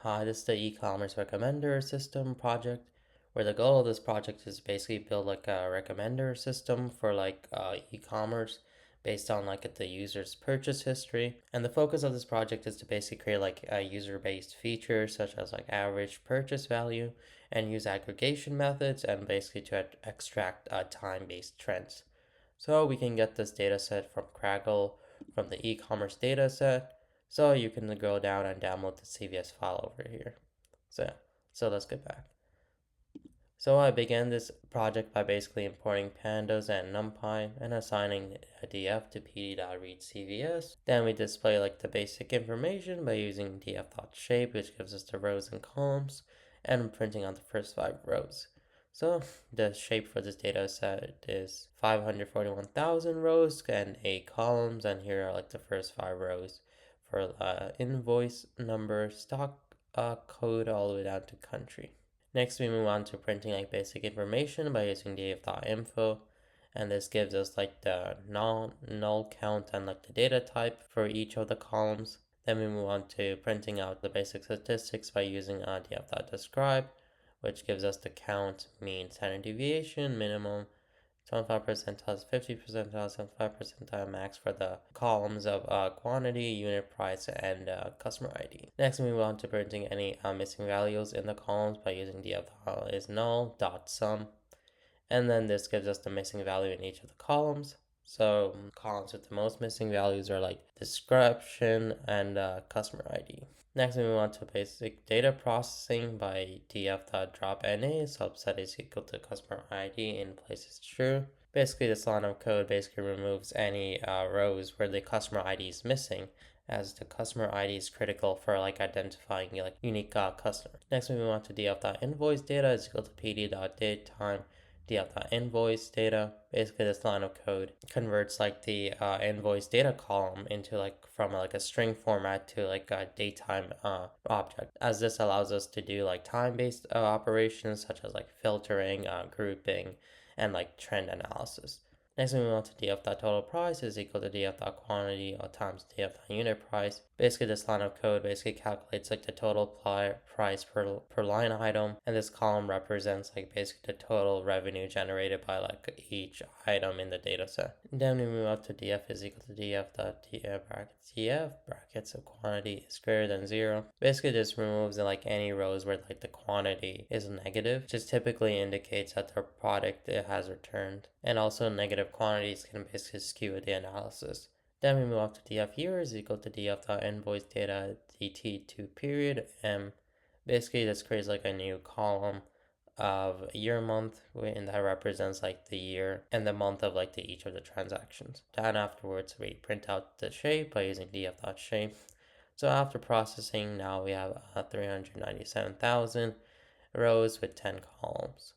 Hi, this is the e-commerce recommender system project, where the goal of this project is basically build like a recommender system for e-commerce based on like the user's purchase history. And the focus of this project is to basically create like a user-based features such as like average purchase value and use aggregation methods and basically to extract time-based trends. So we can get this data set from Kaggle from the e-commerce data set. So you can go down and download the CVS file over here. So, so let's get back. So I began this project by basically importing pandas and numpy and assigning a df to pd.readCVS. Then we display like the basic information by using df.shape, which gives us the rows and columns, and printing on the first 5 rows. So the shape for this data set is 541,000 rows and 8 columns, and here are like the first 5 rows for invoice number, stock code, all the way down to country. Next, we move on to printing like basic information by using df.info, and this gives us like the null count and like the data type for each of the columns. Then we move on to printing out the basic statistics by using df.describe, which gives us the count, mean, standard deviation, minimum, 25 percentile, 50 percentile, 75 percentile max for the columns of quantity, unit price, and customer ID. Next, we move on to printing any missing values in the columns by using df.isNull.sum. And then this gives us the missing value in each of the columns. So columns with the most missing values are like description and customer ID. Next, we move on to basic data processing by df.dropNA, subset is equal to customer ID in place is true. Basically, this line of code basically removes any rows where the customer ID is missing, as the customer ID is critical for like identifying like unique customer. Next, we move on to df.invoice data is equal to pd.datetime df.invoice data. Basically, this line of code converts like the invoice data column into like from like a string format to like a datetime object, as this allows us to do like time-based operations such as like filtering, grouping, and like trend analysis. Next, we move on to df.total price is equal to df.quantity times df.unit price. Basically, this line of code basically calculates like the total price per line item, and this column represents like basically the total revenue generated by like each item in the data set. Then we move up to df is equal to df brackets of quantity is greater than 0. Basically, this removes like any rows where like the quantity is negative, which typically indicates that the product it has returned, and also negative quantities can basically skew the analysis. Then we move on to df year is equal to df.invoice data dt2 period m. Basically, this creates like a new column of year month, and that represents like the year and the month of like each of the transactions. Then afterwards, we print out the shape by using df.shape. So after processing, now we have 397,000 rows with 10 columns.